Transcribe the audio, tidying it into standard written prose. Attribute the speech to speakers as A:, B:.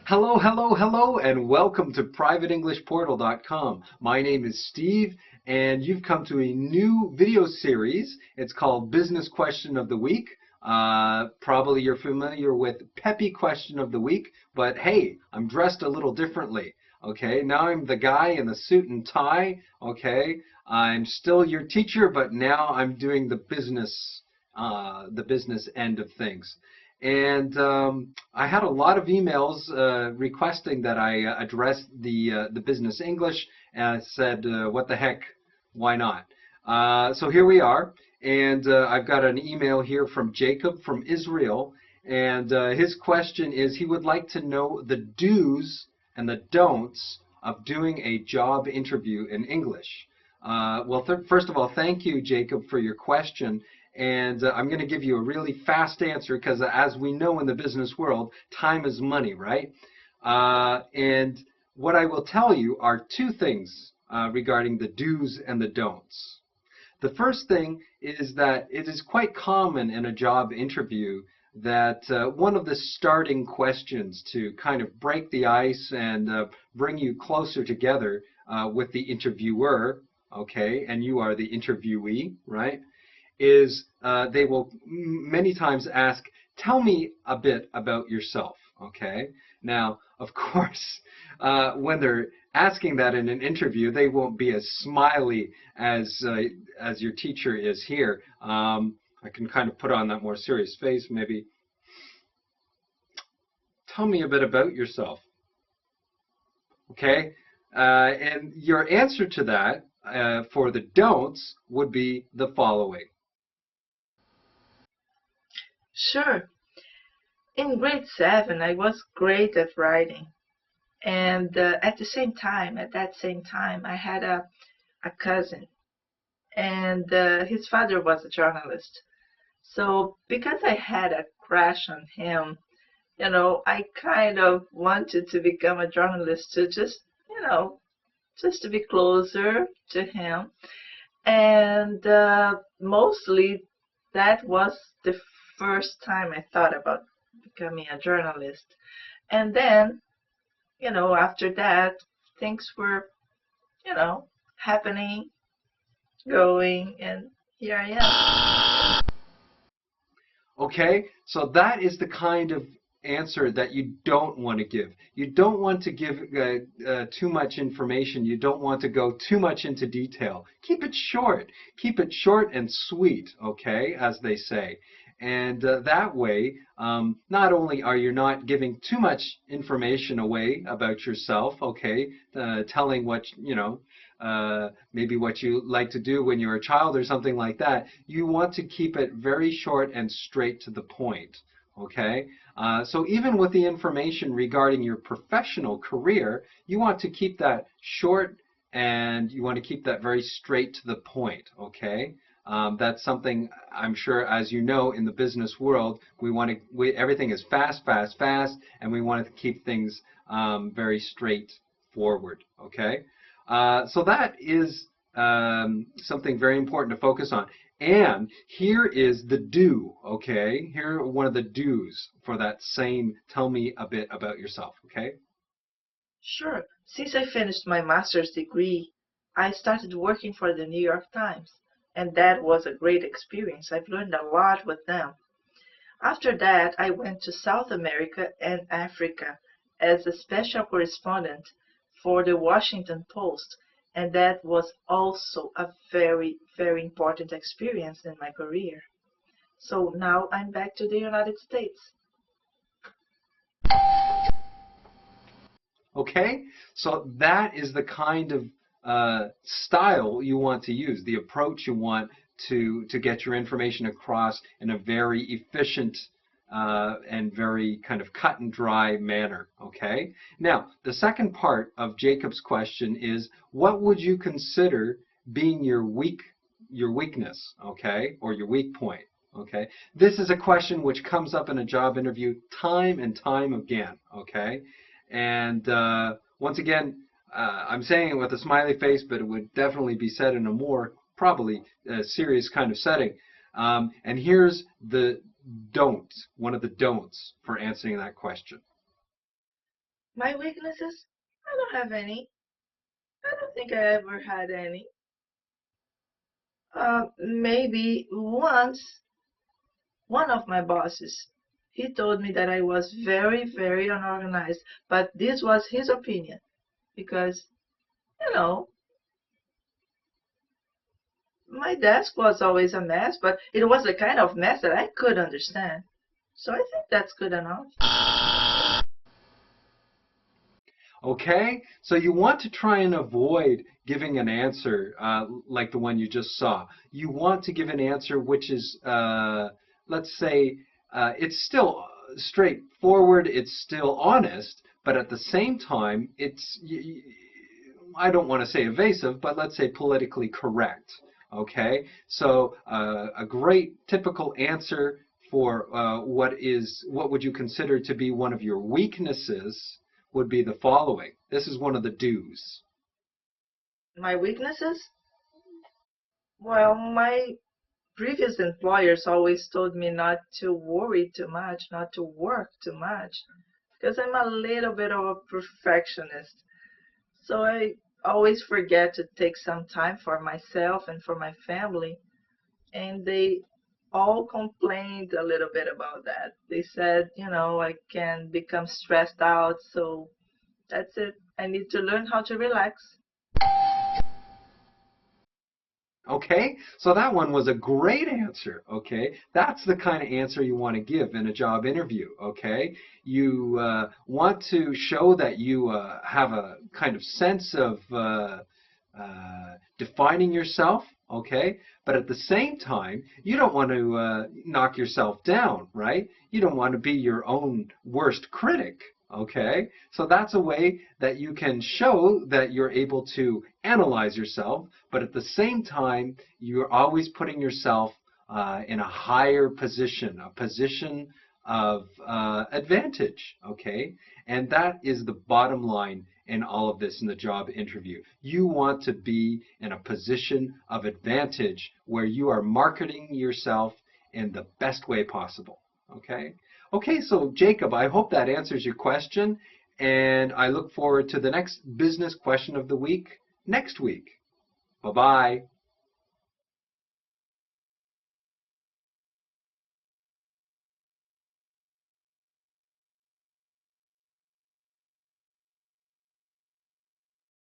A: Hello, hello, hello, and welcome to PrivateEnglishPortal.com. My name is Steve, and you've come to a new video series. It's called Business Question of the Week. Probably you're familiar with Peppy Question of the Week, but hey, I'm dressed a little differently. Okay, now I'm the guy in the suit and tie. Okay, I'm still your teacher, but now I'm doing the business end of things. And I had a lot of emails requesting that I address the business English, and I said, what the heck, why not? So here we are, and I've got an email here from Jacob from Israel, and his question is he would like to know the do's and the don'ts of doing a job interview in English. Well, first of all, thank you, Jacob, for your question. And I'm going to give you a really fast answer because, as we know in the business world, time is money, right? And what I will tell you are two things regarding the do's and the don'ts. The first thing is that it is quite common in a job interview that one of the starting questions to kind of break the ice and bring you closer together with the interviewer, okay, and you are the interviewee, right, is they will many times ask, tell me a bit about yourself, okay? Now, of course, when they're asking that in an interview, they won't be as smiley as your teacher is here. I can kind of put on that more serious face, maybe. Tell me a bit about yourself, okay? And your answer to that for the don'ts would be the following.
B: Sure. In grade 7, I was great at writing. And at that same time, I had a cousin. And his father was a journalist. So because I had a crush on him, I kind of wanted to become a journalist to just to be closer to him. And mostly that was the first time I thought about becoming a journalist. And then, after that, things were, happening, going, and here I am.
A: Okay, so that is the kind of answer that you don't want to give. You don't want to give too much information. You don't want to go too much into detail. Keep it short. Keep it short and sweet, okay, as they say. And that way, not only are you not giving too much information away about yourself, okay, telling what, maybe what you like to do when you're a child or something like that, you want to keep it very short and straight to the point, okay? So even with the information regarding your professional career, you want to keep that short and you want to keep that very straight to the point, okay? That's something I'm sure, as you know, in the business world, everything is fast, fast, fast, and we want to keep things very straightforward. Okay, so that is something very important to focus on. And here is the do. Okay, here are one of the do's for that same. Tell me a bit about yourself. Okay.
B: Sure. Since I finished my master's degree, I started working for the New York Times. And that was a great experience. I've learned a lot with them. After that, I went to South America and Africa as a special correspondent for the Washington Post, and that was also a very, very important experience in my career. So now I'm back to the United States.
A: Okay, so that is the kind of style you want to use, the approach you want to get your information across in a very efficient and very kind of cut and dry manner. Okay. Now, the second part of Jacob's question is, what would you consider being your weakness, okay, or your weak point? Okay. This is a question which comes up in a job interview time and time again. Okay. And once again, I'm saying it with a smiley face, but it would definitely be said in a more probably serious kind of setting. And here's the don't, one of the don'ts for answering that question.
B: My weaknesses? I don't have any. I don't think I ever had any. Maybe once, one of my bosses, he told me that I was very, very unorganized, but this was his opinion because, you know, my desk was always a mess, but it was the kind of mess that I could understand. So I think that's good enough.
A: Okay, so you want to try and avoid giving an answer like the one you just saw. You want to give an answer which is, let's say, it's still straightforward, it's still honest, but at the same time, I don't want to say evasive, but let's say politically correct. Okay, so a great typical answer for what would you consider to be one of your weaknesses would be the following. This is one of the do's.
B: My weaknesses? Well, my previous employers always told me not to worry too much, not to work too much, because I'm a little bit of a perfectionist. So I always forget to take some time for myself and for my family. And they all complained a little bit about that. They said, I can become stressed out, so that's it. I need to learn how to relax.
A: Okay, so that one was a great answer. Okay, that's the kind of answer you want to give in a job interview. Okay, you want to show that you have a kind of sense of defining yourself. Okay, but at the same time, you don't want to knock yourself down, right? You don't want to be your own worst critic. Okay, so that's a way that you can show that you're able to analyze yourself, but at the same time, you're always putting yourself in a higher position, a position of advantage. Okay, and that is the bottom line in all of this in the job interview. You want to be in a position of advantage where you are marketing yourself in the best way possible. Okay? Okay, so Jacob, I hope that answers your question, and I look forward to the next business question of the week next week. Bye-bye.